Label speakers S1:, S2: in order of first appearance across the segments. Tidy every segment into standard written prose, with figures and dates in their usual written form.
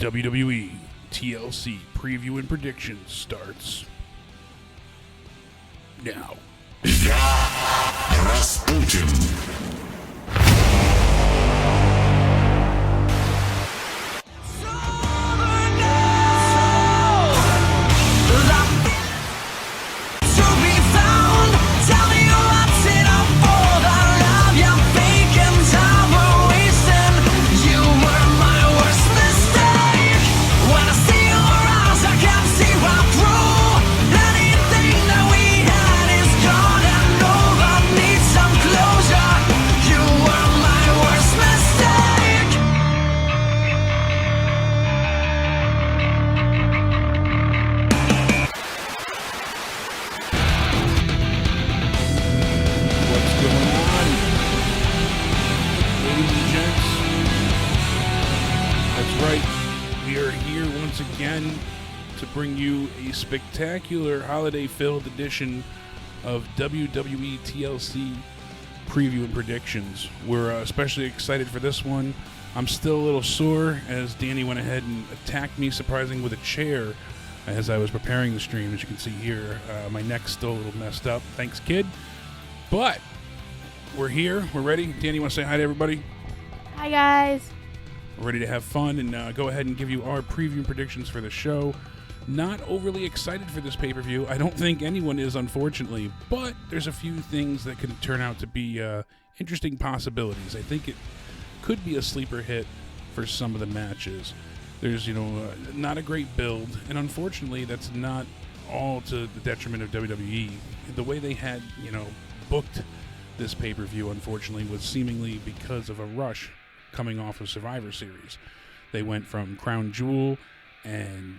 S1: WWE TLC preview and prediction starts now. Bring you a spectacular holiday-filled edition of WWE TLC preview and predictions. We're especially excited for this one. I'm still a little sore as Danny went ahead and attacked me, surprisingly, with a chair as I was preparing the stream. As you can see here, my neck's still a little messed up. Thanks, kid. But we're here. We're ready. Danny, you want to say hi to everybody?
S2: Hi, guys.
S1: We're ready to have fun and go ahead and give you our preview and predictions for the show. Not overly excited for this pay-per-view. I don't think anyone is, unfortunately, but there's a few things that could turn out to be interesting possibilities. I think it could be a sleeper hit for some of the matches. There's, not a great build, and unfortunately, that's not all to the detriment of WWE. The way they had, booked this pay-per-view, unfortunately, was seemingly because of a rush coming off of Survivor Series. They went from Crown Jewel, and,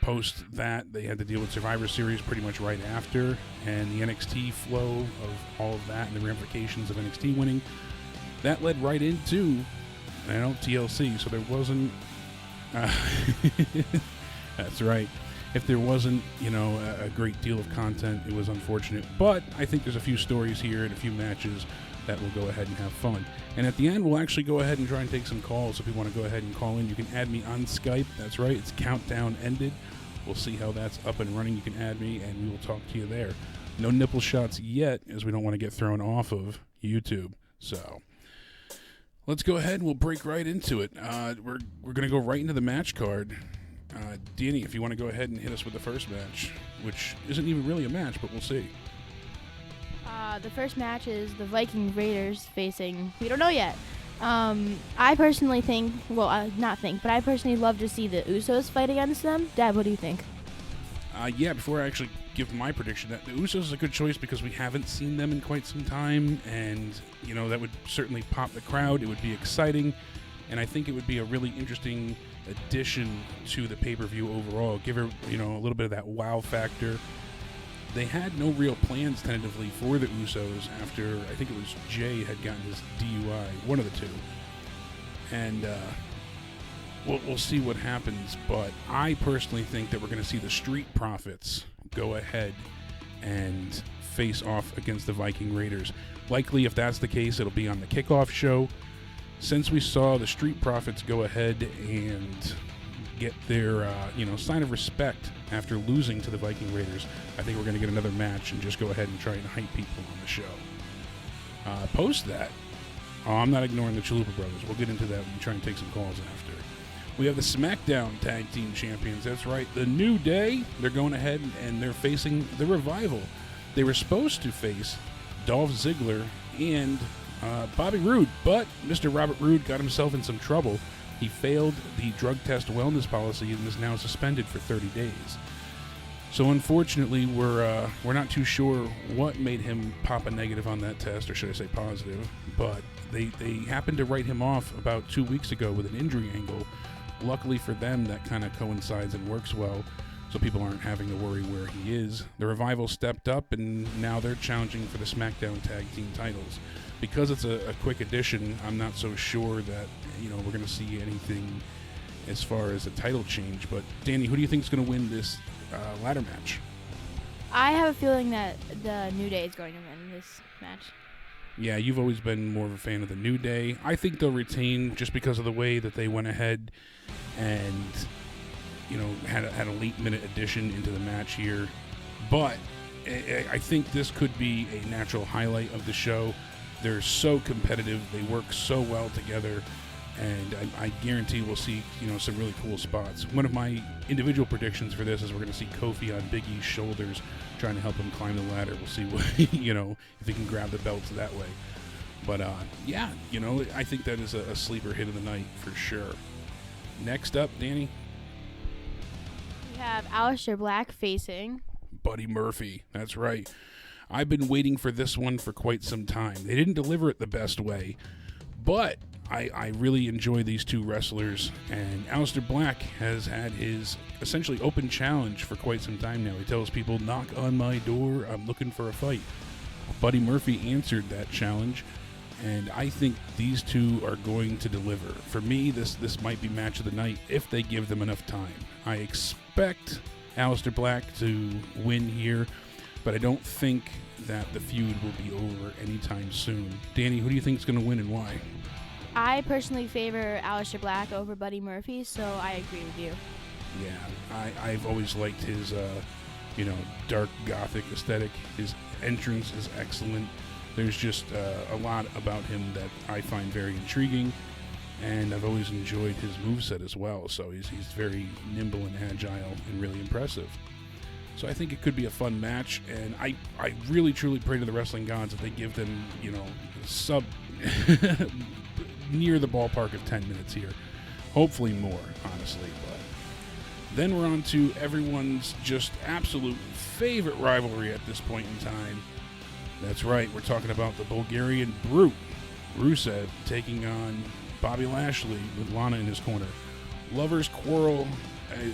S1: post that, they had to deal with Survivor Series pretty much right after, and the NXT flow of all of that and the ramifications of NXT winning, that led right into, TLC, so there wasn't, that's right, if there wasn't, a great deal of content, it was unfortunate, but I think there's a few stories here and a few matches that will go ahead and have fun. And at the end, we'll actually go ahead and try and take some calls. If you want to go ahead and call in, you can add me on Skype. That's right, it's countdown ended. We'll see how that's up and running. You can add me, and we will talk to you there. No nipple shots yet, as we don't want to get thrown off of YouTube. So let's go ahead and we'll break right into it. We're going to go right into the match card. Danny, if you want to go ahead and hit us with the first match, which isn't even really a match, but we'll see.
S2: The first match is the Viking Raiders facing, we don't know yet. I personally think, but I personally love to see the Usos fight against them. Dad, what do you think?
S1: Before I actually give my prediction, that the Usos is a good choice because we haven't seen them in quite some time, and, that would certainly pop the crowd. It would be exciting, and I think it would be a really interesting addition to the pay-per-view overall. Give her, a little bit of that wow factor. They had no real plans tentatively for the Usos after, I think it was Jay had gotten his DUI, one of the two. And we'll see what happens, but I personally think that we're going to see the Street Profits go ahead and face off against the Viking Raiders. Likely, if that's the case, it'll be on the kickoff show. Since we saw the Street Profits go ahead and get their, sign of respect after losing to the Viking Raiders, I think we're going to get another match and just go ahead and try and hype people on the show. Post that. I'm not ignoring the Chalupa Brothers. We'll get into that when we try and take some calls after. We have the SmackDown Tag Team Champions. That's right, the New Day. They're going ahead and they're facing the Revival. They were supposed to face Dolph Ziggler and Bobby Roode, but Mr. Robert Roode got himself in some trouble. He failed the drug test wellness policy and is now suspended for 30 days. So unfortunately, we're not too sure what made him pop a negative on that test, or should I say positive, but they happened to write him off about 2 weeks ago with an injury angle. Luckily for them, that kind of coincides and works well, so people aren't having to worry where he is. The Revival stepped up, and now they're challenging for the SmackDown Tag Team titles. Because it's a quick addition, I'm not so sure that we're going to see anything as far as a title change. But Danny, who do you think is going to win this ladder match?
S2: I have a feeling that the New Day is going to win this match.
S1: Yeah, you've always been more of a fan of the New Day. I think they'll retain just because of the way that they went ahead and, had a late-minute addition into the match here. But I think this could be a natural highlight of the show. They're so competitive. They work so well together. And I guarantee we'll see, some really cool spots. One of my individual predictions for this is we're going to see Kofi on Big E's shoulders trying to help him climb the ladder. We'll see what, if he can grab the belts that way. But, I think that is a sleeper hit of the night for sure. Next up, Danny.
S2: We have Aleister Black facing
S1: Buddy Murphy. That's right. I've been waiting for this one for quite some time. They didn't deliver it the best way, but I really enjoy these two wrestlers, and Aleister Black has had his essentially open challenge for quite some time now. He tells people, knock on my door, I'm looking for a fight. Buddy Murphy answered that challenge, and I think these two are going to deliver. For me, this might be match of the night if they give them enough time. I expect Aleister Black to win here, but I don't think that the feud will be over anytime soon. Danny, who do you think is going to win and why?
S2: I personally favor Aleister Black over Buddy Murphy, so I agree with you.
S1: Yeah, I've always liked his, dark gothic aesthetic. His entrance is excellent. There's just a lot about him that I find very intriguing, and I've always enjoyed his moveset as well. So he's very nimble and agile and really impressive. So I think it could be a fun match, and I really truly pray to the wrestling gods that they give them, sub near the ballpark of 10 minutes here. Hopefully more, honestly. But then we're on to everyone's just absolute favorite rivalry at this point in time. That's right, we're talking about the Bulgarian Brute, Rusev, taking on Bobby Lashley with Lana in his corner. Lovers' quarrel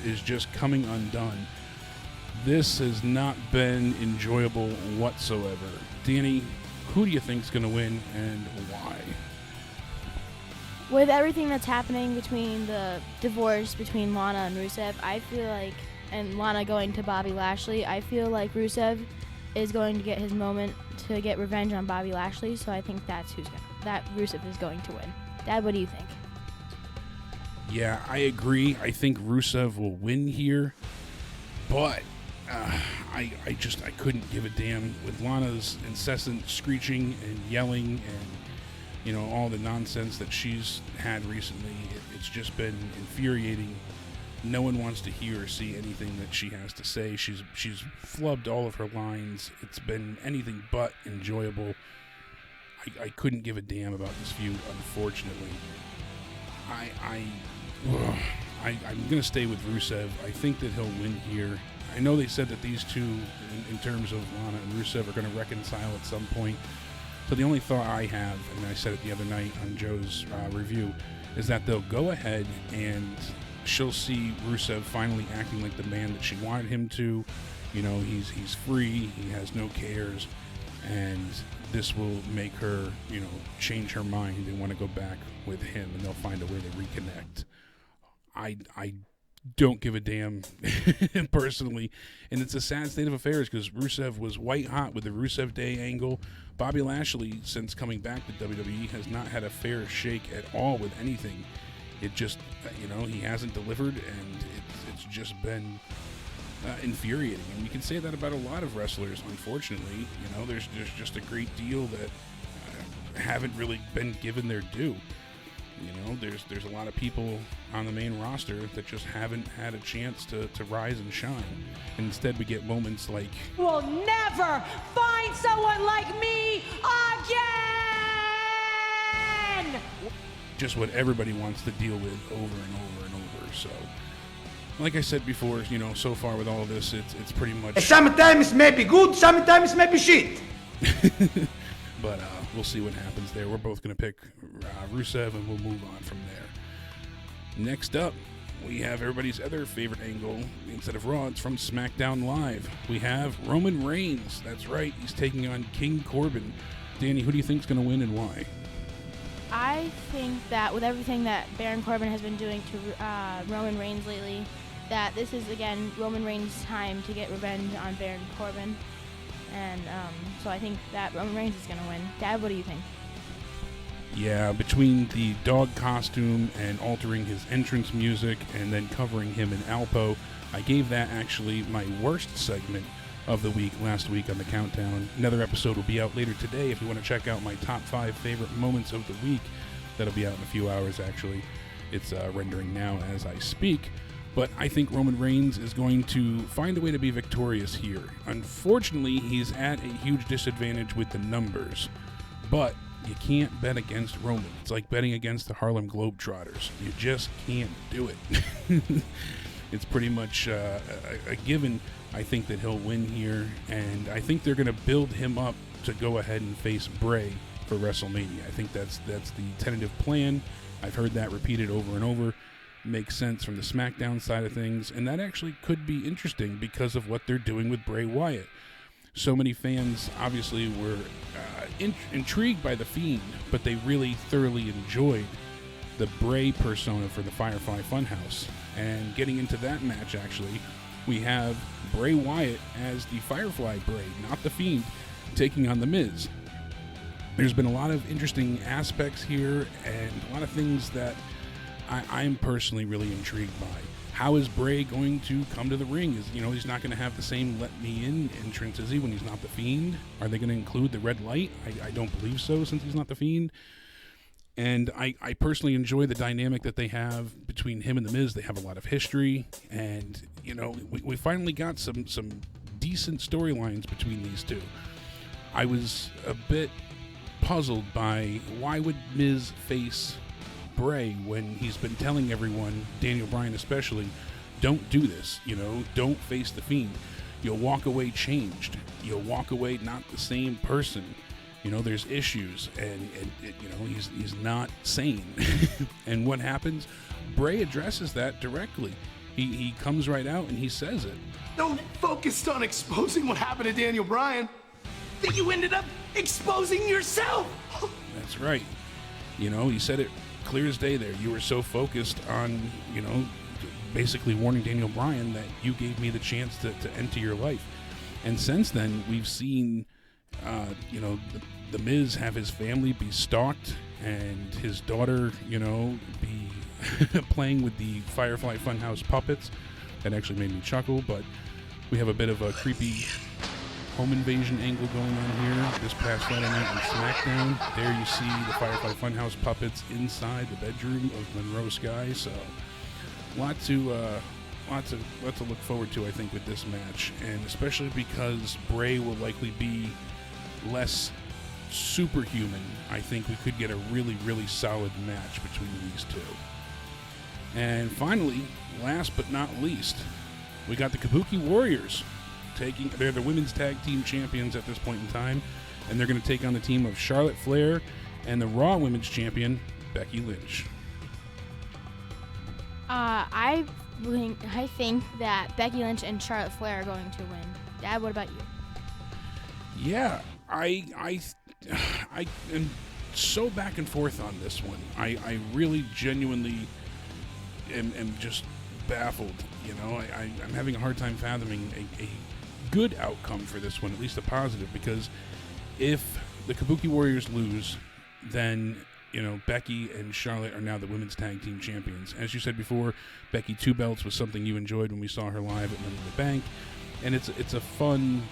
S1: is just coming undone. This has not been enjoyable whatsoever. Danny, who do you think is going to win and why?
S2: With everything that's happening between the divorce between Lana and Rusev, I feel like, and Lana going to Bobby Lashley, I feel like Rusev is going to get his moment to get revenge on Bobby Lashley, so I think that Rusev is going to win. Dad, what do you think?
S1: Yeah, I agree. I think Rusev will win here, but I couldn't give a damn with Lana's incessant screeching and yelling and all the nonsense that she's had recently. It's just been infuriating. No one wants to hear or see anything that she has to say. She's flubbed all of her lines. It's been anything but enjoyable. I couldn't give a damn about this feud, unfortunately. I'm going to stay with Rusev. I think that he'll win here. I know they said that these two, in terms of Lana and Rusev, are going to reconcile at some point. So the only thought I have, and I said it the other night on Joe's review, is that they'll go ahead and she'll see Rusev finally acting like the man that she wanted him to. He's free, he has no cares, and this will make her, change her mind and want to go back with him, and they'll find a way to reconnect. I don't give a damn personally, and it's a sad state of affairs because Rusev was white hot with the Rusev Day angle. Bobby Lashley, since coming back to WWE, has not had a fair shake at all with anything. It just, he hasn't delivered, and it's just been infuriating. And you can say that about a lot of wrestlers, unfortunately. There's just a great deal that haven't really been given their due. There's a lot of people on the main roster that just haven't had a chance to rise and shine. And instead we get moments like,
S3: "We'll never find someone like me again!"
S1: just what everybody wants to deal with over and over and over. So, like I said before, so far with all of this, it's pretty much...
S4: Sometimes maybe good, sometimes maybe shit.
S1: But we'll see what happens there. We're both going to pick Rusev, and we'll move on from there. Next up, we have everybody's other favorite angle. Instead of Raw, it's from SmackDown Live. We have Roman Reigns. That's right. He's taking on King Corbin. Danny, who do you think is going to win and why?
S2: I think that with everything that Baron Corbin has been doing to Roman Reigns lately, that this is, again, Roman Reigns' time to get revenge on Baron Corbin. And so I think that Roman Reigns is going to win. Dad, what do you think?
S1: Yeah, between the dog costume and altering his entrance music and then covering him in Alpo, I gave that actually my worst segment of the week last week on the countdown. Another episode will be out later today if you want to check out my top 5 favorite moments of the week. That'll be out in a few hours, actually. It's rendering now as I speak. But I think Roman Reigns is going to find a way to be victorious here. Unfortunately, he's at a huge disadvantage with the numbers. But you can't bet against Roman. It's like betting against the Harlem Globetrotters. You just can't do it. It's pretty much a given, I think, that he'll win here. And I think they're going to build him up to go ahead and face Bray for WrestleMania. I think that's the tentative plan. I've heard that repeated over and over. Makes sense from the SmackDown side of things. And that actually could be interesting because of what they're doing with Bray Wyatt. So many fans obviously were intrigued by The Fiend, but they really thoroughly enjoyed the Bray persona for the Firefly Funhouse. And getting into that match, actually, we have Bray Wyatt as the Firefly Bray, not The Fiend, taking on The Miz. There's been a lot of interesting aspects here and a lot of things that I'm personally really intrigued by. How is Bray going to come to the ring? He's not going to have the same let me in entrance, is he, when he's not The Fiend? Are they going to include the red light? I don't believe so, since he's not The Fiend. And I personally enjoy the dynamic that they have between him and The Miz. They have a lot of history, and we finally got some decent storylines between these two. I was a bit puzzled by why would Miz face Bray when he's been telling everyone, Daniel Bryan especially, don't do this, don't face The Fiend. You'll walk away changed. You'll walk away not the same person. There's issues, and he's not sane. And what happens? Bray addresses that directly. He comes right out and he says it.
S5: Don't focus on exposing what happened to Daniel Bryan. That you ended up exposing yourself.
S1: That's right. He said it clear as day there. You were so focused on, basically warning Daniel Bryan that you gave me the chance to enter your life. And since then, we've seen, the Miz have his family be stalked and his daughter, be playing with the Firefly Funhouse puppets. That actually made me chuckle, but we have a bit of a creepy home invasion angle going on here this past Friday night on SmackDown. There you see the Firefly Funhouse puppets inside the bedroom of Monroe Sky. So, lot to look forward to, I think, with this match, and especially because Bray will likely be less superhuman. I think we could get a really, really solid match between these two. And finally, last but not least, we got the Kabuki Warriors. They're the women's tag team champions at this point in time, and they're going to take on the team of Charlotte Flair and the Raw Women's Champion, Becky Lynch.
S2: I think that Becky Lynch and Charlotte Flair are going to win. Dad, what about you?
S1: Yeah, I am so back and forth on this one. I really genuinely am just baffled. I'm having a hard time fathoming a good outcome for this one, at least a positive, because if the Kabuki Warriors lose, then Becky and Charlotte are now the women's tag team champions. As you said before, Becky 2 belts was something you enjoyed when we saw her live at Money in the Bank, and it's a fun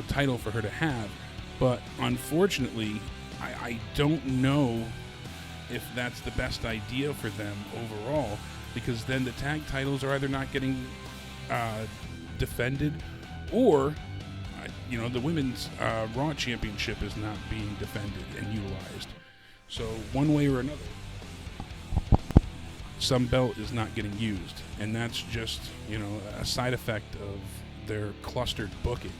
S1: title for her to have. But unfortunately, I don't know if that's the best idea for them overall, because then the tag titles are either not getting defended, or the women's Raw Championship is not being defended and utilized. So one way or another, some belt is not getting used, and that's just a side effect of their clustered booking.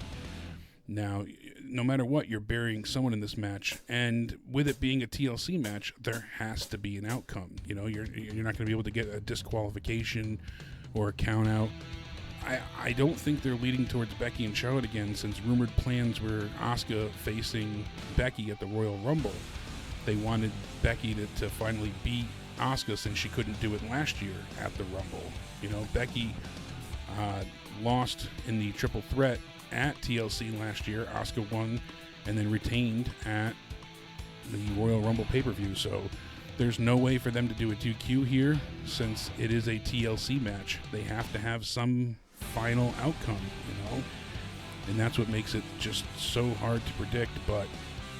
S1: Now, no matter what, you're burying someone in this match, and with it being a TLC match, there has to be an outcome. You're not going to be able to get a disqualification or a count out. I don't think they're leading towards Becky and Charlotte again, since rumored plans were Asuka facing Becky at the Royal Rumble. They wanted Becky to finally beat Asuka, since she couldn't do it last year at the Rumble. Becky lost in the triple threat at TLC last year. Asuka won and then retained at the Royal Rumble pay-per-view. So there's no way for them to do a 2Q here since it is a TLC match. They have to have some final outcome, and that's what makes it just so hard to predict. But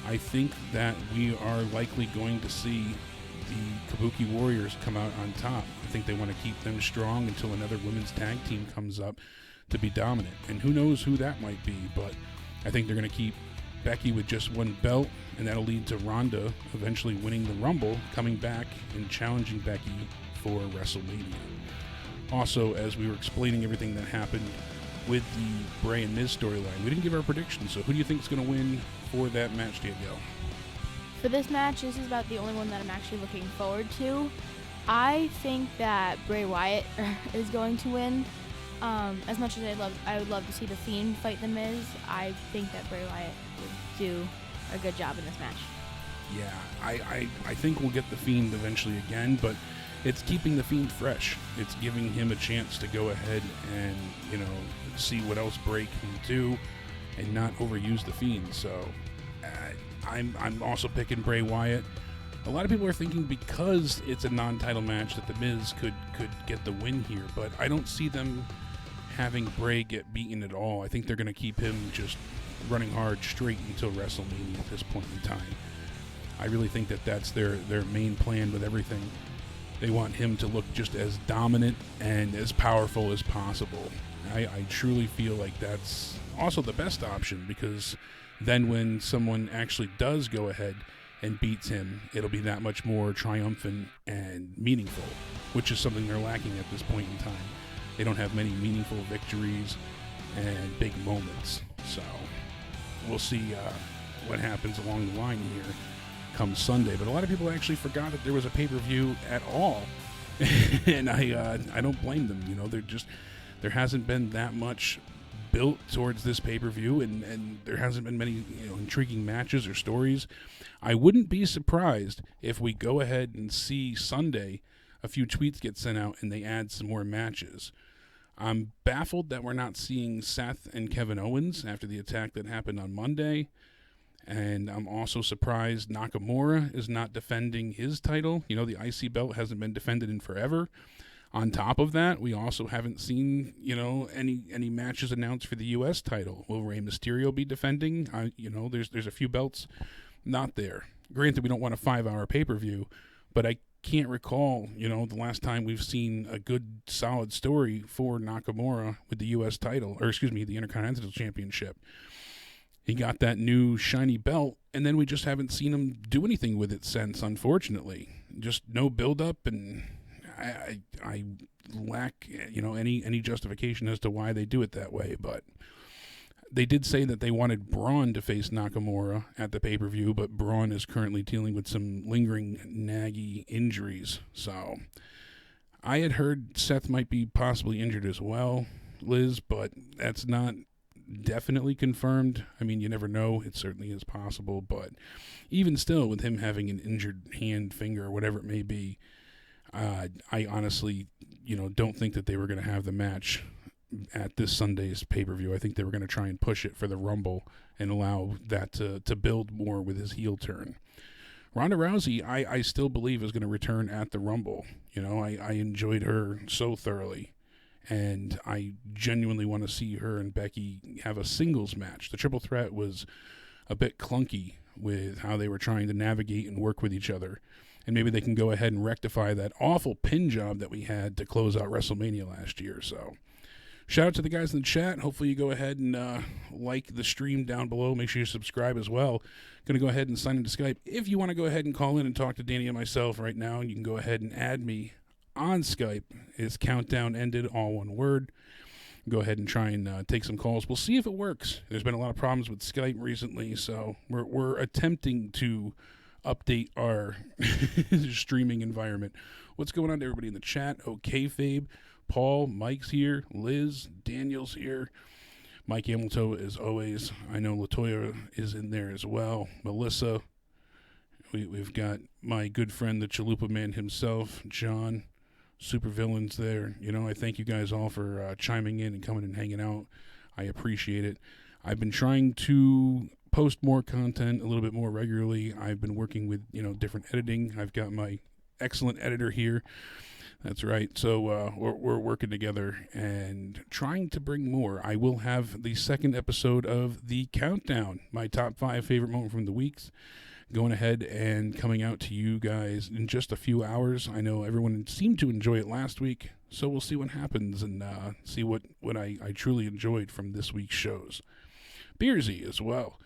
S1: I think that we are likely going to see the Kabuki Warriors come out on top. I think they want to keep them strong until another women's tag team comes up to be dominant. And who knows who that might be, but I think they're going to keep Becky with just one belt, and that'll lead to Ronda eventually winning the Rumble, coming back and challenging Becky for WrestleMania. Also, as we were explaining everything that happened with the Bray and Miz storyline, we didn't give our predictions, so who do you think is going to win for that match, Danielle?
S2: For this match, this is about the only one that I'm actually looking forward to. I think that Bray Wyatt is going to win. As much as I would love to see The Fiend fight The Miz, I think that Bray Wyatt would do a good job in this match.
S1: Yeah, I think we'll get The Fiend eventually again, but it's keeping The Fiend fresh. It's giving him a chance to go ahead and, see what else Bray can do and not overuse The Fiend. So I'm also picking Bray Wyatt. A lot of people are thinking because it's a non-title match that The Miz could get the win here, but I don't see them having Bray get beaten at all. I think they're going to keep him just running hard straight until WrestleMania at this point in time. I really think that that's their main plan with everything. They want him to look just as dominant and as powerful as possible. I truly feel like that's also the best option, because then when someone actually does go ahead and beats him, it'll be that much more triumphant and meaningful, which is something they're lacking at this point in time. They don't have many meaningful victories and big moments. So we'll see what happens along the line here come Sunday. But a lot of people actually forgot that there was a pay-per-view at all. And I don't blame them. There hasn't been that much built towards this pay-per-view, and there hasn't been many intriguing matches or stories. I wouldn't be surprised if we go ahead and see Sunday a few tweets get sent out and they add some more matches. I'm baffled that we're not seeing Seth and Kevin Owens after the attack that happened on Monday. And I'm also surprised Nakamura is not defending his title. The IC belt hasn't been defended in forever. On top of that, we also haven't seen, any matches announced for the U.S. title. Will Rey Mysterio be defending? There's a few belts not there. Granted, we don't want a 5-hour pay-per-view, but I can't recall, the last time we've seen a good, solid story for Nakamura with the U.S. title, the Intercontinental Championship. He got that new shiny belt, and then we just haven't seen him do anything with it since, unfortunately. Just no build-up, and I lack, any justification as to why they do it that way. But they did say that they wanted Braun to face Nakamura at the pay-per-view, but Braun is currently dealing with some lingering naggy injuries. So I had heard Seth might be possibly injured as well, Liz, but that's not definitely confirmed. I mean, you never know. It certainly is possible, but even still, with him having an injured hand, finger, or whatever it may be, I honestly, don't think that they were going to have the match at this Sunday's pay-per-view. I think they were going to try and push it for the Rumble and allow that to build more with his heel turn. Ronda Rousey, I still believe is going to return at the Rumble. I enjoyed her so thoroughly, and I genuinely want to see her and Becky have a singles match. The triple threat was a bit clunky with how they were trying to navigate and work with each other. And maybe they can go ahead and rectify that awful pin job that we had to close out WrestleMania last year. So shout out to the guys in the chat. Hopefully you go ahead and like the stream down below. Make sure you subscribe as well. Going to go ahead and sign into Skype. If you want to go ahead and call in and talk to Danny and myself right now, you can go ahead and add me on Skype. It's countdown ended, all one word. Go ahead and try and take some calls. We'll see if it works. There's been a lot of problems with Skype recently, so we're attempting to update our streaming environment. What's going on to everybody in the chat? Okay, Fabe, Paul, Mike's here, Liz, Daniel's here, Mike Hamilton as always. I know Latoya is in there as well. Melissa. We've got my good friend, the Chalupa Man himself, John. Supervillains there. I thank you guys all for chiming in and coming and hanging out I appreciate it. I've been trying to post more content a little bit more regularly. I've been working with, different editing. I've got my excellent editor here. That's right. So we're working together and trying to bring more. I will have the second episode of the Countdown, my top 5 favorite moment from the weeks, going ahead and coming out to you guys in just a few hours. I know everyone seemed to enjoy it last week, so we'll see what happens and see what I truly enjoyed from this week's shows. Beersy as well,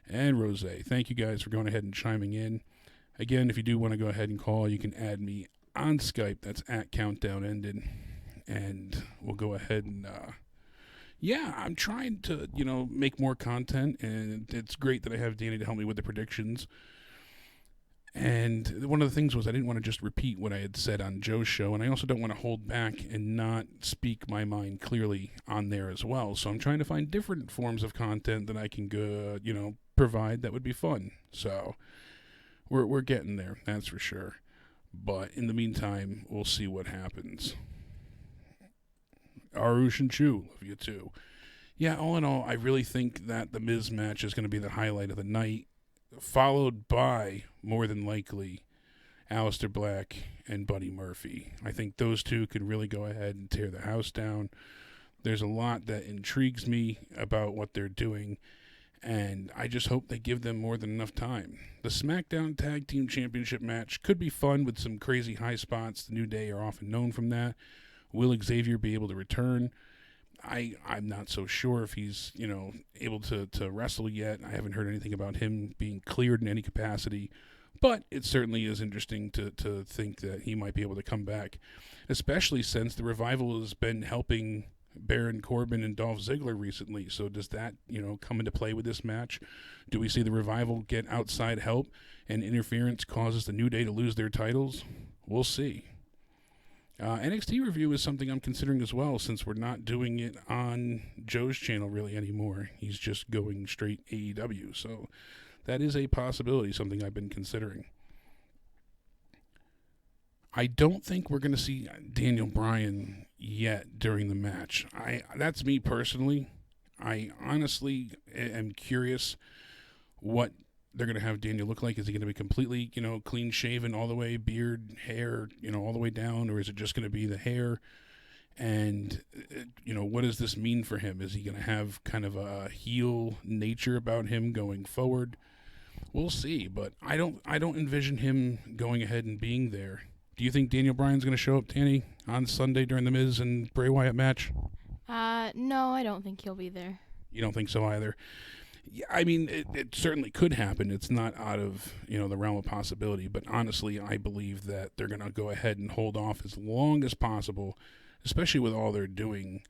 S1: and Rose. Thank you guys for going ahead and chiming in. Again, if you do want to go ahead and call, you can add me on Skype. That's at Countdown Ended, and we'll go ahead and I'm trying to make more content, and it's great that I have Danny to help me with the predictions. And one of the things was I didn't want to just repeat what I had said on Joe's show, and I also don't want to hold back and not speak my mind clearly on there as well. So I'm trying to find different forms of content that I can provide that would be fun. So we're getting there, that's for sure. But in the meantime, we'll see what happens. Arush and Chu, love you too. Yeah, all in all, I really think that the Miz match is going to be the highlight of the night, followed by, more than likely, Aleister Black and Buddy Murphy. I think those two could really go ahead and tear the house down. There's a lot that intrigues me about what they're doing, and I just hope they give them more than enough time. The SmackDown Tag Team Championship match could be fun with some crazy high spots. The New Day are often known from that. Will Xavier be able to return? I'm not so sure if he's, able to wrestle yet. I haven't heard anything about him being cleared in any capacity. But it certainly is interesting to think that he might be able to come back, especially since the Revival has been helping Baron Corbin and Dolph Ziggler recently. So does that, come into play with this match? Do we see the Revival get outside help and interference causes the New Day to lose their titles? We'll see. NXT review is something I'm considering as well, since we're not doing it on Joe's channel really anymore. He's just going straight AEW. So that is a possibility, something I've been considering. I don't think we're going to see Daniel Bryan yet during the match. That's me personally. I honestly am curious what they're going to have Daniel look like. Is he going to be completely, clean shaven all the way, beard, hair, all the way down, or is it just going to be the hair? And, what does this mean for him? Is he going to have kind of a heel nature about him going forward? We'll see, but I don't envision him going ahead and being there. Do you think Daniel Bryan's going to show up, Danny, on Sunday during the Miz and Bray Wyatt match?
S2: No, I don't think he'll be there.
S1: You don't think so either? Yeah, I mean, it certainly could happen. It's not out of, the realm of possibility. But honestly, I believe that they're going to go ahead and hold off as long as possible, especially with all they're doing,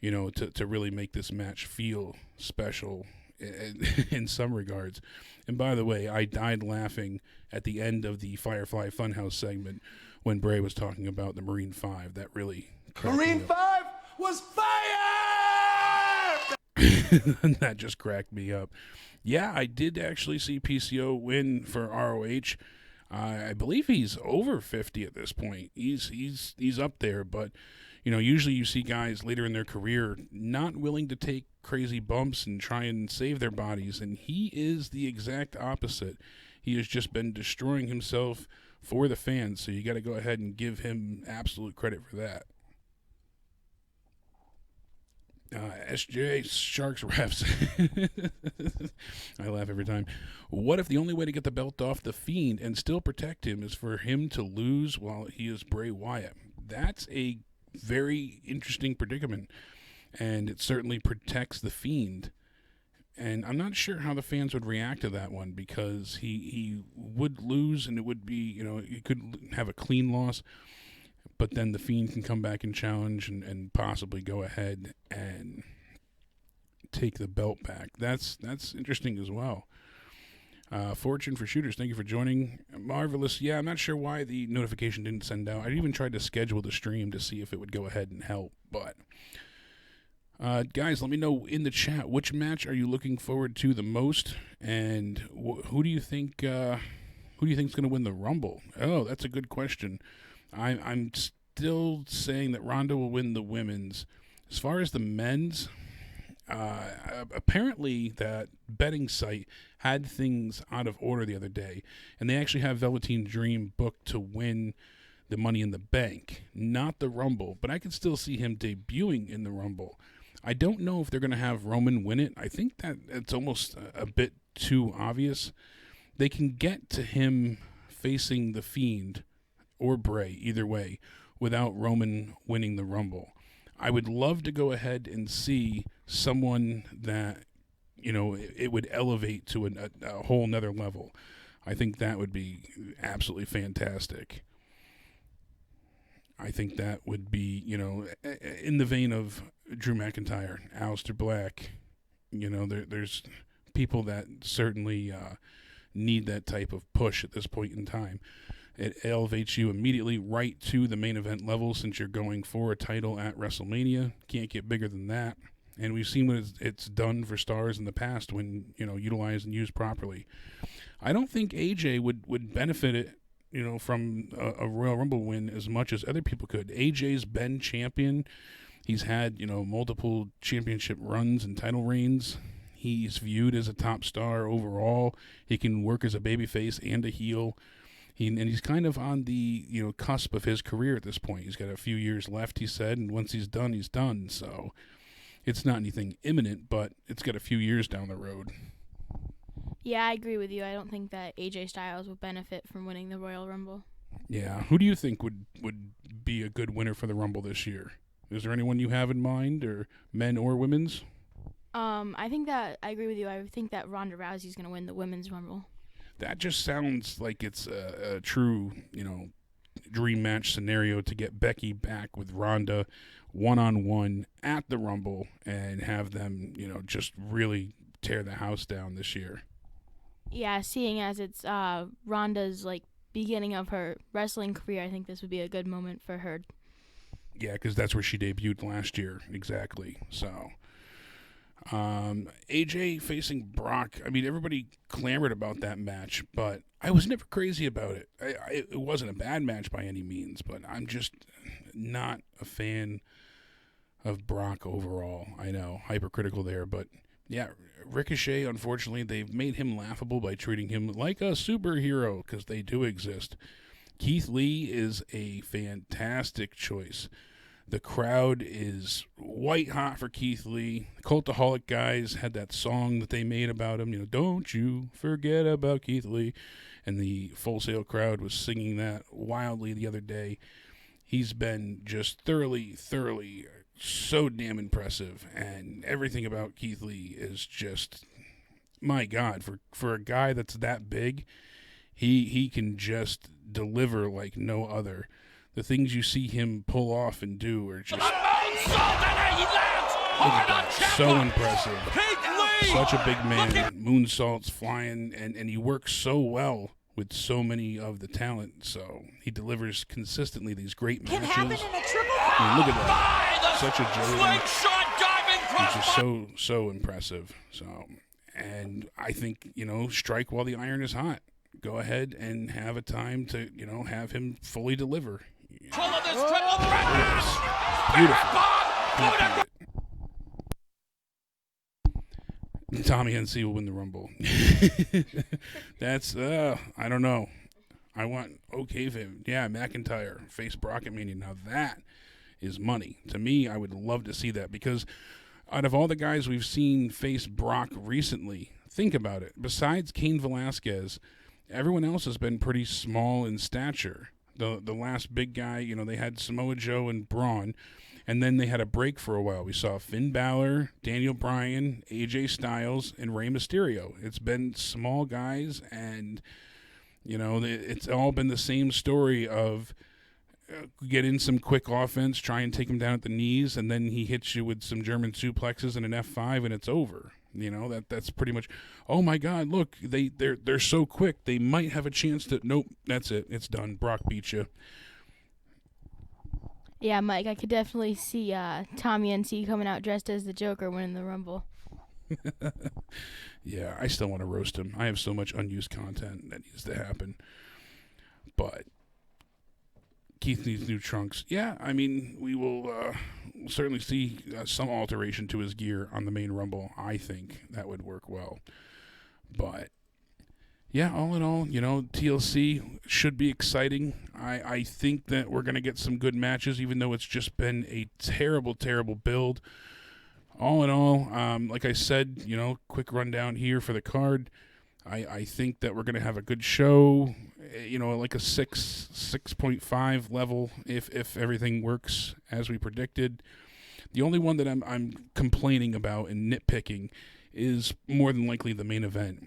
S1: to really make this match feel special in some regards. And by the way, I died laughing at the end of the Firefly Funhouse segment when Bray was talking about the Marine 5. That really...
S5: Marine 5 was fire!
S1: That just cracked me up. Yeah, I did actually see PCO win for ROH. I believe he's over 50 at this point. He's up there, but usually you see guys later in their career not willing to take crazy bumps and try and save their bodies, and he is the exact opposite. He has just been destroying himself for the fans, so you got to go ahead and give him absolute credit for that. SJ Sharks refs. I laugh every time. What if the only way to get the belt off the Fiend and still protect him is for him to lose while he is Bray Wyatt? That's a very interesting predicament, and it certainly protects the Fiend. And I'm not sure how the fans would react to that one, because he would lose, and it would be, he could have a clean loss. But then the Fiend can come back and challenge and possibly go ahead and take the belt back. That's interesting as well. Fortune for Shooters, thank you for joining. Marvelous. Yeah, I'm not sure why the notification didn't send out. I even tried to schedule the stream to see if it would go ahead and help. But guys, let me know in the chat, which match are you looking forward to the most, and who do you think is going to win the Rumble? Oh, that's a good question. I'm still saying that Ronda will win the women's. As far as the men's, Apparently that betting site had things out of order the other day, and they actually have Velveteen Dream booked to win the Money in the Bank, not the Rumble, but I can still see him debuting in the Rumble. I don't know if they're going to have Roman win it. I think that it's almost a bit too obvious. They can get to him facing The Fiend or Bray, either way, without Roman winning the Rumble. I would love to go ahead and see someone that, it would elevate to a whole nother level. I think that would be absolutely fantastic. I think that would be, in the vein of Drew McIntyre, Aleister Black. There's people that certainly need that type of push at this point in time. It elevates you immediately right to the main event level since you're going for a title at WrestleMania. Can't get bigger than that. And we've seen what it's done for stars in the past when, utilized and used properly. I don't think AJ would benefit it, from a Royal Rumble win as much as other people could. AJ's been champion. He's had, multiple championship runs and title reigns. He's viewed as a top star overall. He can work as a babyface and a heel. And he's kind of on the cusp of his career at this point. He's got a few years left, he said, and once he's done, he's done. So it's not anything imminent, but it's got a few years down the road.
S2: Yeah, I agree with you. I don't think that AJ Styles would benefit from winning the Royal Rumble.
S1: Yeah. Who do you think would be a good winner for the Rumble this year? Is there anyone you have in mind, or men or women's?
S2: I think that I agree with you. I think that Ronda Rousey's going to win the Women's Rumble.
S1: That just sounds like it's a true, dream match scenario to get Becky back with Ronda one-on-one at the Rumble and have them, just really tear the house down this year.
S2: Yeah, seeing as it's Ronda's beginning of her wrestling career, I think this would be a good moment for her.
S1: Yeah, because that's where she debuted last year, exactly. So, AJ facing Brock. I mean, everybody clamored about that match, but I was never crazy about it. It wasn't a bad match by any means, but I'm just not a fan of Brock overall. I know, hypercritical there, but yeah, Ricochet, unfortunately, they've made him laughable by treating him like a superhero, because they do exist. Keith Lee is a fantastic choice. The crowd is white hot for Keith Lee. The Cultaholic guys had that song that they made about him, don't you forget about Keith Lee. And the Full Sail crowd was singing that wildly the other day. He's been just thoroughly so damn impressive. And everything about Keith Lee is just, my God, for a guy that's that big, he can just deliver like no other. The things you see him pull off and do are just so impressive. Such a big man. Moonsaults flying, and he works so well with so many of the talent. So he delivers consistently these great matches. I mean, look at that. Such agility. It's just so impressive. So, and I think, strike while the iron is hot. Go ahead and have a time to, have him fully deliver. Beautiful. Tommy NC will win the Rumble. That's, I don't know. I want Fib. Yeah, McIntyre face Brock at Mania. Now that is money. To me, I would love to see that, because out of all the guys we've seen face Brock recently, think about it. Besides Cain Velasquez, everyone else has been pretty small in stature. The last big guy, they had Samoa Joe and Braun, and then they had a break for a while. We saw Finn Balor, Daniel Bryan, AJ Styles, and Rey Mysterio. It's been small guys, and, it's all been the same story of get in some quick offense, try and take him down at the knees, and then he hits you with some German suplexes and an F5, and it's over. That's pretty much. Oh my God! Look, they're so quick. They might have a chance to. Nope, that's it. It's done. Brock beat you.
S2: Yeah, Mike, I could definitely see Tommy NC coming out dressed as the Joker winning the Rumble.
S1: Yeah, I still want to roast him. I have so much unused content that needs to happen. But Keith needs new trunks. Yeah, I mean, we will certainly see some alteration to his gear on the main Rumble. I think that would work well. But, yeah, all in all, TLC should be exciting. I think that we're going to get some good matches, even though it's just been a terrible, terrible build. All in all, like I said, quick rundown here for the card. I think that we're going to have a good show, like a 6.5 level if everything works as we predicted. The only one that I'm complaining about and nitpicking is more than likely the main event.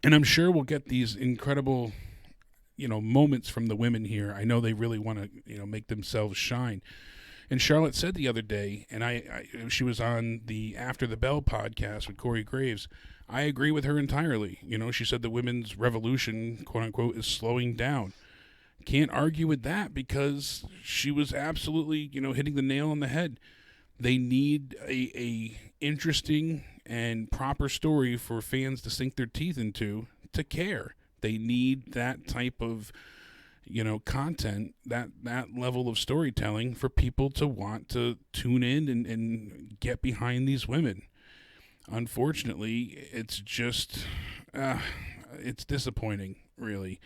S1: And I'm sure we'll get these incredible, moments from the women here. I know they really want to, make themselves shine. And Charlotte said the other day, and she was on the After the Bell podcast with Corey Graves. I agree with her entirely. She said the women's revolution, quote unquote, is slowing down. Can't argue with that because she was absolutely, hitting the nail on the head. They need a interesting and proper story for fans to sink their teeth into to care. They need that type of content, that level of storytelling for people to want to tune in and get behind these women. Unfortunately, it's just, it's disappointing, really.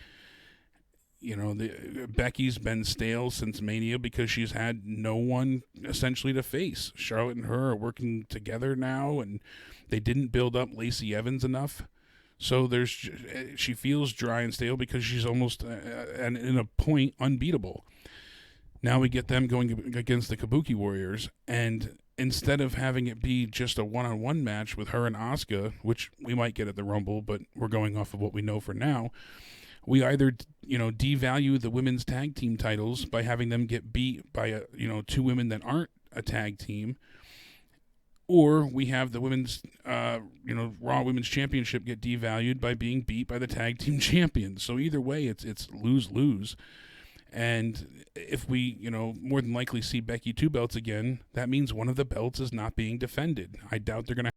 S1: Becky's been stale since Mania because she's had no one essentially to face. Charlotte and her are working together now, and they didn't build up Lacey Evans enough. So she feels dry and stale because she's almost, in a point, unbeatable. Now we get them going against the Kabuki Warriors, and instead of having it be just a one-on-one match with her and Asuka, which we might get at the Rumble, but we're going off of what we know for now, we either, devalue the women's tag team titles by having them get beat by, two women that aren't a tag team, or we have the women's, Raw Women's Championship get devalued by being beat by the tag team champions. So either way, it's lose-lose. And if we, more than likely see Becky 2 belts again, that means one of the belts is not being defended. I doubt they're going to